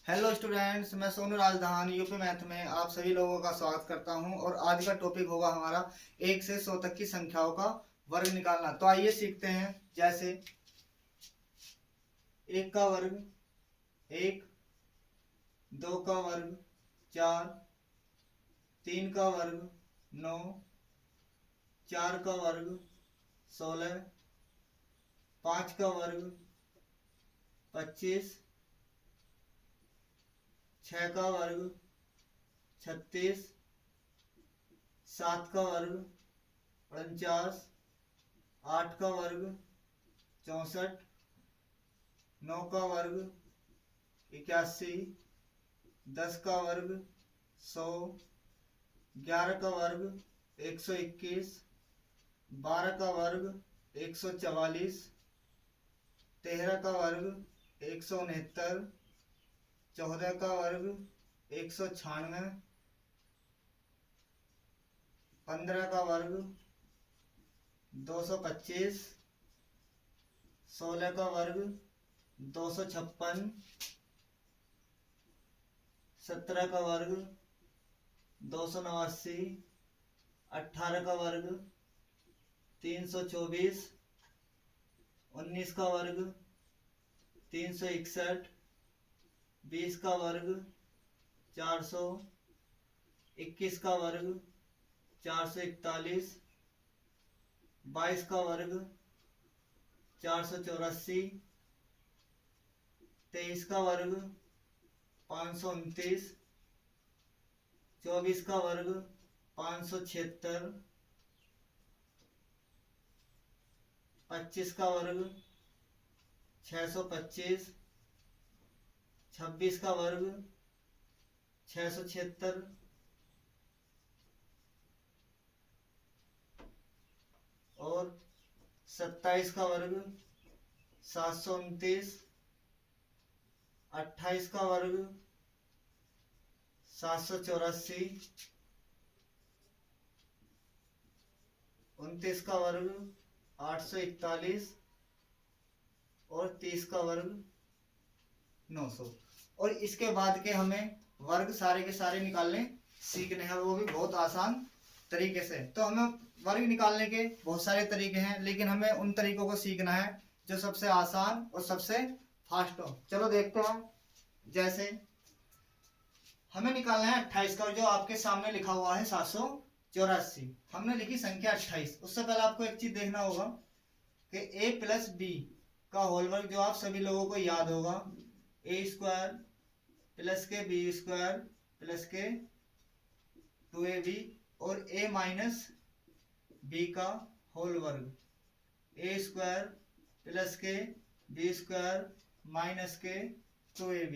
Hello students, मैं सोनू राजधान UP math में आप सभी लोगों का स्वागत करता हूं। और आज का टॉपिक होगा हमारा 1 से 100 तक की संख्याओं का वर्ग निकालना। तो आइए सीखते हैं। जैसे 1 का वर्ग 1, 2 का वर्ग 4, 3 का वर्ग 9, 4 का वर्ग 16, 5 का वर्ग 25, 6 का वर्ग 36, 7 का वर्ग 49, 8 का वर्ग 64, 9 का वर्ग 81, 10 का वर्ग 100, 11 का वर्ग 121, 12 का वर्ग 144, 13 का वर्ग 169, 14 का वर्ग 196, 15 का वर्ग 225, 16 का वर्ग 256, 17 का वर्ग 289, 18 का वर्ग 324, 19 का वर्ग 361, 20 का वर्ग 400, 21 का वर्ग 441, 22 का वर्ग 484, 23 का वर्ग 529, 24 का वर्ग 576, 25 का वर्ग 625, 26 का वर्ग 676, और 27 का वर्ग 729, 28 का वर्ग 784, 29 का वर्ग 841 और 30 का वर्ग 900। और इसके बाद के हमें वर्ग सारे के सारे निकालने सीखने हैं, वो भी बहुत आसान तरीके से। तो हमें वर्ग निकालने के बहुत सारे तरीके हैं, लेकिन हमें उन तरीकों को सीखना है जो सबसे आसान और सबसे फास्ट हो। चलो देखते हैं। जैसे हमें निकालना है 28 का, जो आपके सामने लिखा हुआ है 784। हमने लिखी संख्या 28। उससे पहले आपको एक चीज देखना होगा कि a प्लस बी का होल वर्ग, जो आप सभी लोगों को याद होगा, ए स्क्वायर प्लस के बी स्क्वायर प्लस के 2ab, और a माइनस बी का होल वर्ग, ए स्क्वायर प्लस के बी स्क्वायर माइनस के 2ab।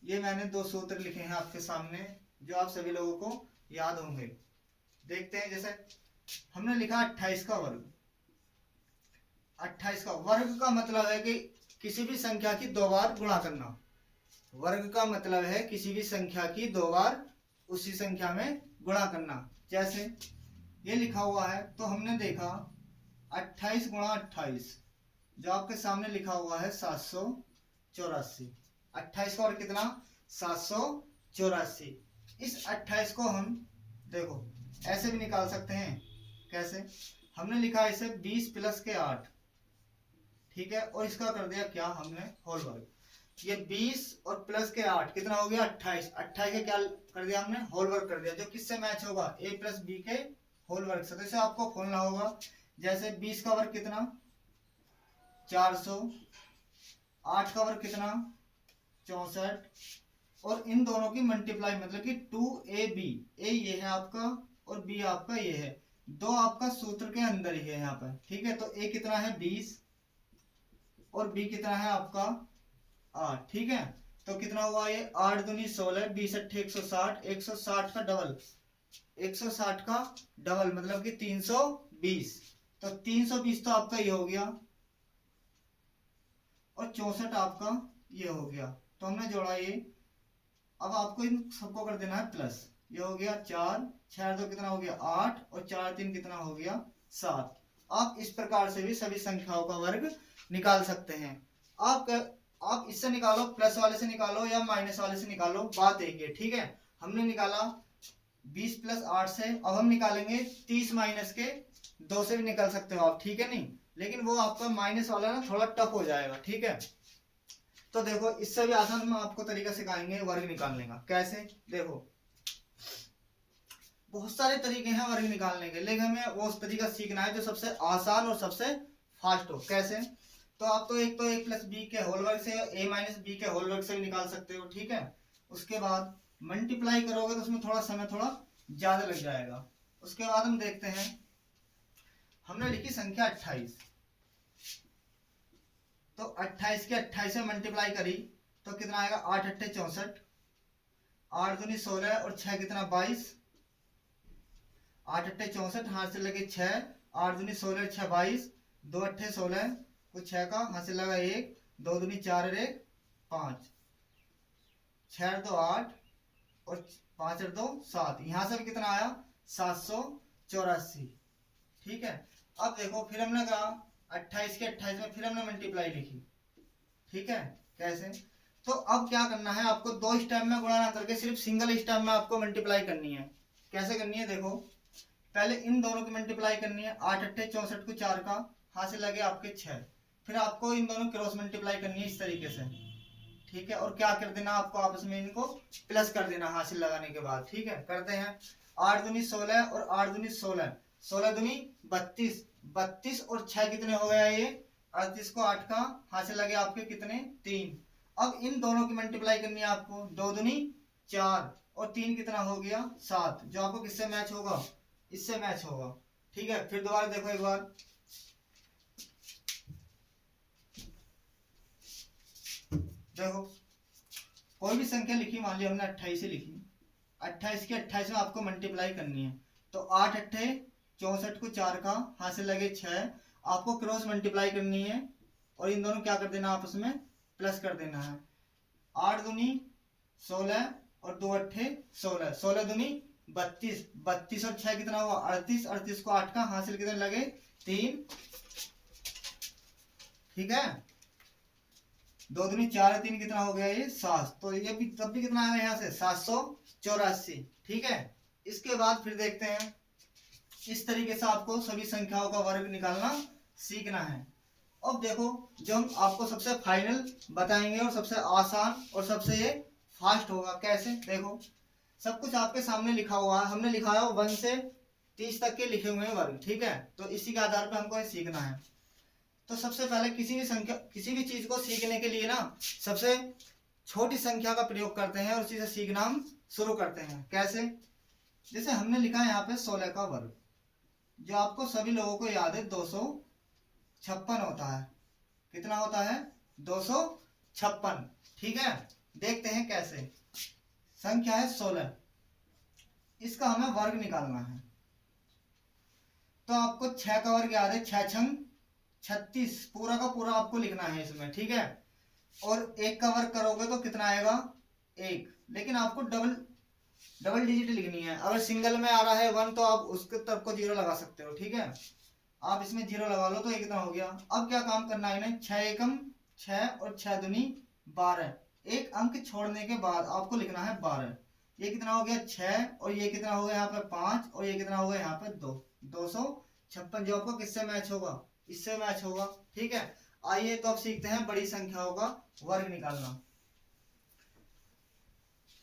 ये मैंने दो सूत्र लिखे हैं आपके सामने, जो आप सभी लोगों को याद होंगे। देखते हैं। जैसे हमने लिखा 28 का वर्ग। 28 का वर्ग का मतलब है कि किसी भी संख्या की दो बार गुणा करना। वर्ग का मतलब है किसी भी संख्या की दो बार उसी संख्या में गुणा करना। जैसे ये लिखा हुआ है, तो हमने देखा 28 गुणा 28, जो आपके सामने लिखा हुआ है 784। 28 का और कितना 784। इस 28 को हम देखो ऐसे भी निकाल सकते हैं। कैसे? हमने लिखा इसे 20 प्लस के 8, ठीक है, और इसका कर दिया क्या हमने होल वर्ग। ये 20 और प्लस के 8 कितना हो गया 28। 28 के क्या कर दिया हमने होल वर्ग कर दिया, जो किससे मैच होगा a प्लस बी के होल वर्ग से। तो इसे आपको खोलना होगा। जैसे 20 का वर्ग कितना 400, 8 का वर्ग कितना 64, और इन दोनों की मल्टीप्लाई मतलब कि 2ab। a ये है आपका और b आपका ये है, दो आपका सूत्र के अंदर ही है यहाँ पर, ठीक है। तो a कितना है 20 और b कितना है आपका 8, ठीक है। तो कितना हुआ ये 8 दूनी 16, 20 अट्ठे 160, 160 का डबल, 160 का डबल मतलब कि 320। तो 320 तो आपका ये हो गया और 64 आपका ये हो गया। तो हमने जोड़ा ये। अब आपको इन सबको कर देना है प्लस। ये हो गया 4, 6 2 कितना हो गया 8, और 4 3 कितना हो गया 7। आप इस प्रकार से भी सभी संख्याओं का वर्ग निकाल सकते हैं। आप आप इससे निकालो, प्लस वाले से निकालो या माइनस वाले से निकालो, बात एक है, ठीक है। हमने निकाला 20 प्लस 8 से, अब हम निकालेंगे 30 माइनस के 2 से भी निकाल सकते हो आप, ठीक है नहीं, लेकिन वो आपका माइनस वाला ना थोड़ा टफ हो जाएगा, ठीक है। तो देखो इससे भी आसान हम आपको तरीका सिखाएंगे वर्ग निकालने का। कैसे? देखो बहुत सारे तरीके हैं वर्ग निकालने के, लेकिन हमें वो तरीका सीखना है जो सबसे आसान और सबसे फास्ट हो। कैसे? तो आप तो a प्लस बी के होल वर्ग से a माइनस बी के होल वर्ग से भी निकाल सकते हो, ठीक है। उसके बाद मल्टीप्लाई करोगे तो उसमें थोड़ा समय थोड़ा ज्यादा लग जाएगा। उसके बाद हम देखते हैं, हमने लिखी संख्या 28, तो 28 के 28 में मल्टीप्लाई करी तो कितना आएगा? 8 अट्ठे 64, 8 दूनी 16 और 6 कितना? 22, 8 अट्ठे 64, हाथ से लगे 6, 8 दूनी 16, 6 22, 2 अट्ठे 16, कुछ 6 का हाथ से लगा 1, 2 दूनी 4 और 1 5, 6 और 2 8 और 5 और 2 7, यहाँ से भी कितना आया? 784, ठीक है। अब देखो फिर हमने कहा 28 के 28 में फिर हमने मल्टीप्लाई लिखी, ठीक है। कैसे? तो अब क्या करना है आपको? 2 स्टेप में गुणा ना करके सिर्फ सिंगल स्टेप में आपको मल्टीप्लाई करनी है। कैसे करनी है? देखो पहले इन दोनों की मल्टीप्लाई करनी है, 8 अट्ठे 64 को 4 का हाथ से लगे आपके 6, फिर आपको इन दोनों क्रॉस मल्टीप्लाई करनी है इस तरीके से, ठीक है। और क्या कर देना आपको? आपस में इनको प्लस कर देना हासिल लगाने के बाद, ठीक है। करते हैं 8 दूनी 16 और 8 दूनी 16, 16 दूनी 32, 32 और 6 कितने हो गया? ये 38 को 8 का हाथ से लगे आपके कितने? 3। अब इन दोनों की मल्टीप्लाई करनी है आपको, 2 दूनी 4 और 3 कितना हो गया? 7, जो आपको किससे मैच होगा? इससे मैच होगा, ठीक है। फिर दोबारा देखो एक बार, देखो कोई भी संख्या लिखी, मान लिया हमने 28 लिखी, 28 के 28 में आपको मल्टीप्लाई करनी है, तो 8 अट्ठे 64 को 4 का हाथ से लगे 6, आपको क्रॉस मल्टीप्लाई करनी है और इन दोनों क्या कर देना? आपस में प्लस कर देना है। 8 दूनी 16 और 2 अट्ठे 16, 16 दूनी 32, 32 और 6 कितना हुआ? 38, 38 को 8 का हाथ से कितने लगे? 3, ठीक है। 2 दूनी 4 है, 3 कितना हो गया? ये 7, तो ये भी तब भी कितना आया यहाँ से? 784, ठीक है। इसके बाद फिर देखते हैं, इस तरीके से आपको सभी संख्याओं का वर्ग निकालना सीखना है। अब देखो जो हम आपको सबसे फाइनल बताएंगे और सबसे आसान और सबसे ये फास्ट होगा। कैसे? देखो सब कुछ आपके सामने लिखा हुआ है, हमने लिखा है 1 से 30 तक के लिखे हुए हैं वर्ग, ठीक है। तो इसी के आधार पर हमको ये सीखना है। तो सबसे पहले किसी भी चीज को सीखने के लिए ना सबसे छोटी संख्या का प्रयोग करते हैं और उसी से सीखना हम शुरू करते हैं। कैसे? जैसे हमने लिखा है यहाँ पे 16 का वर्ग, जो आपको सभी लोगों को याद है 256 होता है। कितना होता है? 256, ठीक है। देखते हैं कैसे। संख्या है 16, इसका हमें वर्ग निकालना है, तो आपको 6 का वर्ग याद है, 6 छंग 36, पूरा का पूरा आपको लिखना है इसमें, ठीक है। और 1 का वर्ग करोगे तो कितना आएगा? 1, लेकिन आपको डबल डिजिट लिखनी है। अगर सिंगल में आ रहा है 1 तो आप उसके तरफ को 0 लगा सकते हो, ठीक है। आप इसमें 0 लगा लो तो ये कितना हो गया? अब क्या काम करना है इन्हें? 6 एकम 6 और 6 दूनी 12, एक अंक छोड़ने के बाद आपको लिखना है 12। ये कितना हो गया? 6, और ये कितना हो गया यहाँ पे? 5, और ये कितना हो गया यहाँ पे? 2, 256, जो आपको किससे मैच होगा? इससे मैच होगा, ठीक है। आइए तो अब सीखते हैं बड़ी संख्याओं का वर्ग निकालना।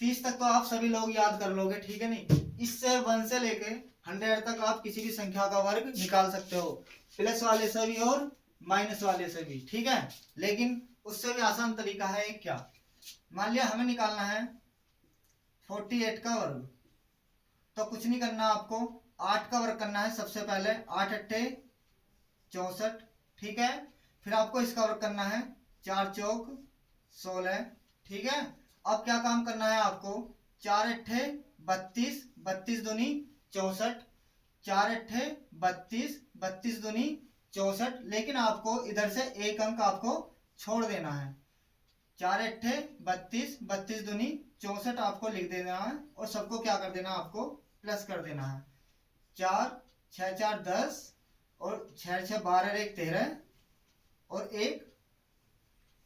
30 तक तो आप सभी लोग याद कर लोगे, ठीक है नहीं। इससे 1 से लेके 100 तक आप किसी भी संख्या का वर्ग निकाल सकते हो, प्लस वाले से भी और माइनस वाले से भी, ठीक है। लेकिन उससे भी आसान तरीका है एक, क्या? मान लिया हमें निकालना है 48 का वर्ग, तो कुछ नहीं करना आपको, 8 का वर्ग करना है सबसे पहले, 8 अट्ठे 64, ठीक है। फिर आपको इसका वर्ग करना है 4 चौक 16, ठीक है। अब क्या काम करना है आपको? 4 अट्ठे 32, 32 दूनी 64, 4 अट्ठे 32, 32 दूनी 64, लेकिन आपको इधर से एक अंक आपको छोड़ देना है। 4 अट्ठे 32, 32 दूनी 64 आपको लिख देना है और सबको क्या कर देना? आपको प्लस कर देना है। 4 6 4 10 और 6 6 12 1 13 और 1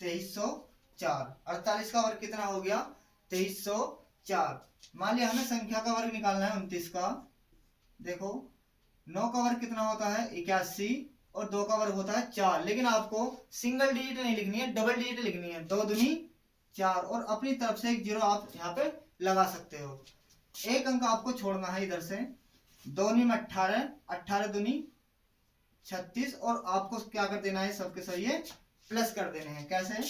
2300 4। 48 का वर्ग कितना हो गया? 2304। मान लिया हमें संख्या का वर्ग निकालना है 29 का। देखो 9 का वर्ग कितना होता है? 81 और 2 का वर्ग होता है 4। लेकिन आपको सिंगल डिजिट नहीं लिखनी है, डबल डिजिट लिखनी है। 2 दूनी 4 और अपनी तरफ से एक जीरो आप यहाँ पे लगा सकते हो। एक अंक आपको छोड़ना है इधर से। 2 नी 18, 18 दूनी 36 और आपको क्या कर देना है? सबके सब ये प्लस कर देने हैं। कैसे?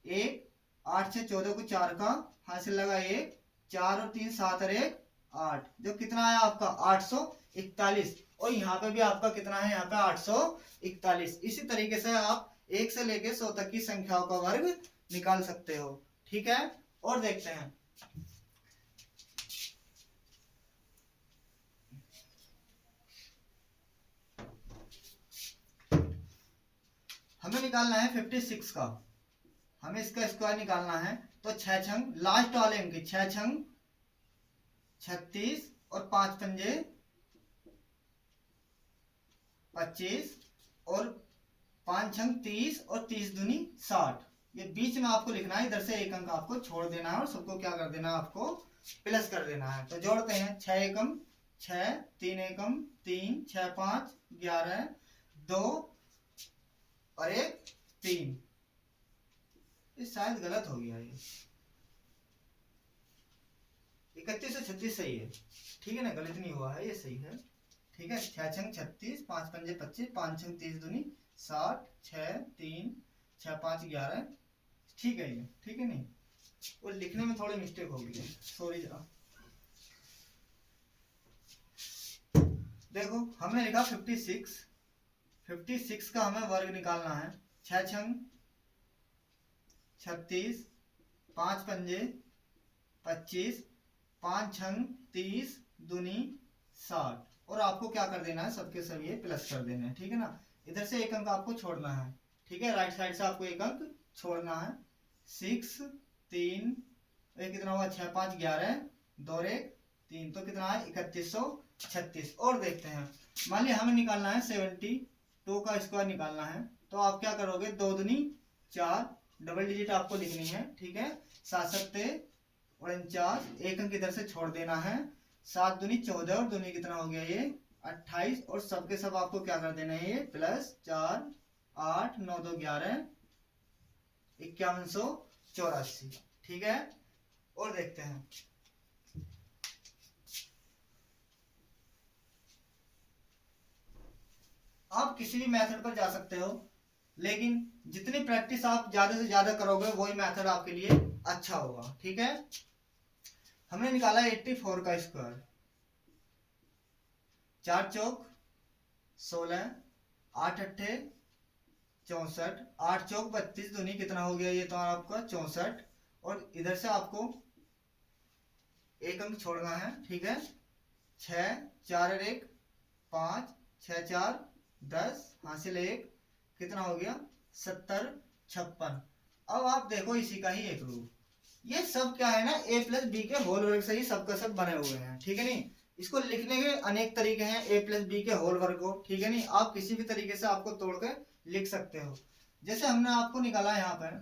1 8 6 14 को 4 का हासिल लगा 1, 4 और 3 7 और 1 8, जो कितना आया आपका? 841। और यहाँ पे भी आपका कितना है? यहाँ पे 841। इसी तरीके से आप 1 से लेके 100 तक की संख्याओं का वर्ग निकाल सकते हो। ठीक है, और देखते हैं। हमें निकालना है 56 का। हमें इसका स्क्वायर निकालना है। तो 6 छंग लास्ट वाले अंक, 6 छंग 36 और 5 पंजे 25 और 5 छंग 30 और 30 दूनी 60। ये बीच में आपको लिखना है। इधर से एक अंक आपको छोड़ देना है और सबको क्या कर देना है? आपको प्लस कर देना है। तो जोड़ते हैं। 6 एकम 6, 3 एकम 3, 6 5 11, 2 और 1 3। ये शायद गलत हो गया। ये 31 से 36 सही है। ठीक है ना, गलत नहीं हुआ है, ये सही है। ठीक है, 6 छंग 36, 5 पंजे 25, 5 छंग 30 दूनी 60, 6 3 6 5 11। ठीक है ये, ठीक है। नहीं, वो लिखने में थोड़ी मिस्टेक हो गई है, सॉरी जरा। देखो हमने लिखा 56। 56 का हमें वर्ग निकालना है। 6 छंग 36, 5 पंजे 25, 5 छंग 30 दूनी 60 और आपको क्या कर देना है? सबके सब ये प्लस कर देना है। ठीक है ना, इधर से एक अंक आपको छोड़ना है। ठीक है, राइट साइड से आपको एक अंक छोड़ना है। 6 3 कितना हुआ? 6 5 11, 2 और 1 3, तो कितना है? 3136। और देखते हैं। मान लिया हमें निकालना है 72 का स्क्वायर निकालना है। तो आप क्या करोगे? 2 दूनी 4, डबल डिजिट आपको लिखनी है। ठीक है, 7 7 49, एक अंक इधर से छोड़ देना है। 7 दूनी 14 और दूनी कितना हो गया? ये 28 और सबके सब आपको क्या कर देना है? ये प्लस 4 8 9 2 11, 5184। ठीक है, और देखते हैं। आप किसी भी मेथड पर जा सकते हो, लेकिन जितनी प्रैक्टिस आप ज्यादा से ज्यादा करोगे वही मेथड आपके लिए अच्छा होगा। ठीक है, हमने निकाला 84 का स्क्वायर। 4 चौक 16, 8 अट्ठे 64, 8 चौक 32 दूनी कितना हो गया? ये तो आपका 64 और इधर से आपको एक अंक छोड़ना है। ठीक है, 6 4 और 1 5, 6 4 10, हासिल 1 कितना हो गया? 70 56। अब आप देखो इसी का ही एक रूप। ये सब क्या है ना? a प्लस बी के होल वर्ग से ही सबका सब बने हुए हैं। ठीक है नहीं, इसको लिखने के अनेक तरीके हैं a प्लस बी के होल वर्ग को। ठीक है नहीं, आप किसी भी तरीके से आपको तोड़ के लिख सकते हो। जैसे हमने आपको निकाला यहाँ पर,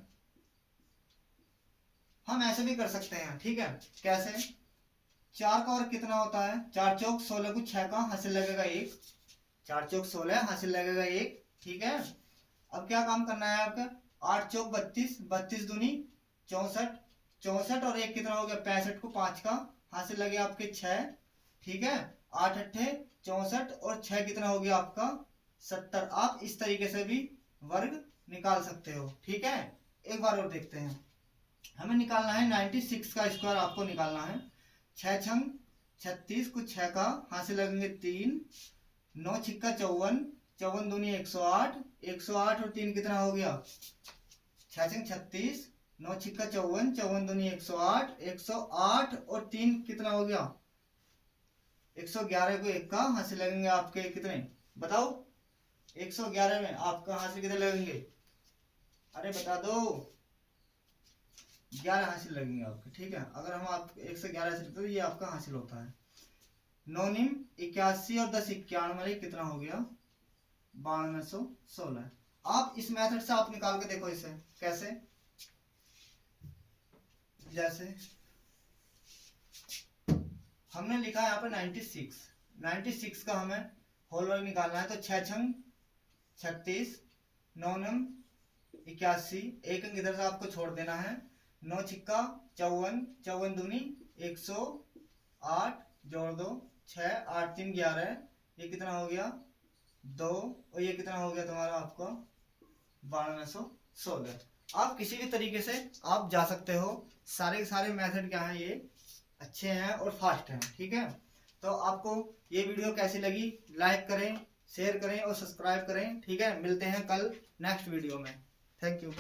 हम ऐसे भी कर सकते हैं। ठीक है, कैसे? 4 का वर्ग कितना होता है? 4 चौक 16 को 6 का हासिल लगेगा 1, 4 चौक 16 हासिल लगेगा 1। ठीक है, अब क्या काम करना है आपका? 8 चौक 32, 32 दूनी 64, 64 और 1 कितना हो गया? 65 को 5 का हासिल लगे आपके 6। ठीक है, 8 अट्ठे 64 और 6 कितना हो गया आपका? 70। आप इस तरीके से भी वर्ग निकाल सकते हो। ठीक है, एक बार और देखते हैं। हमें निकालना है 96 का स्क्वायर आपको निकालना है। 6 छंग 36 को 6 का हासिल लगेंगे 3, 9 छिक्का 54, 54 दूनी 108, 108 और 3 कितना हो गया? 6 छंग 36, 9 छिक्का 54, 54 दूनी 108, 108 और 3 कितना हो गया? 111 को 1 का हासिल लगेंगे आपके कितने? बताओ, 111 में आपका हासिल कितने लगेंगे? अरे बता दो। 11 हासिल लगेंगे आपके। ठीक है, अगर हम आप 1 से 11 से तो ये आपका हासिल होता है। 9 निम 81 और 10 91 कितना हो गया? 9216। आप इस मेथड से आप निकाल के देखो इसे। कैसे? जैसे हमने लिखा है यहाँ पे 96 का हमें होल वर्ग निकालना है। तो 6 छंग 36, 9 नम 81, एक अंक इधर से आपको छोड़ देना है। 9 छिक्का 54, 54 दूनी 108, जोड़ दो 6, 8 3 11, ये कितना हो गया 2, और ये कितना हो गया तुम्हारा आपको 1216। आप किसी भी तरीके से आप जा सकते हो, सारे के सारे मेथड क्या है ये अच्छे हैं और फास्ट हैं, ठीक है। तो आपको ये वीडियो कैसी लगी, लाइक करें, शेयर करें और सब्सक्राइब करें, ठीक है। मिलते हैं कल नेक्स्ट वीडियो में। Thank you.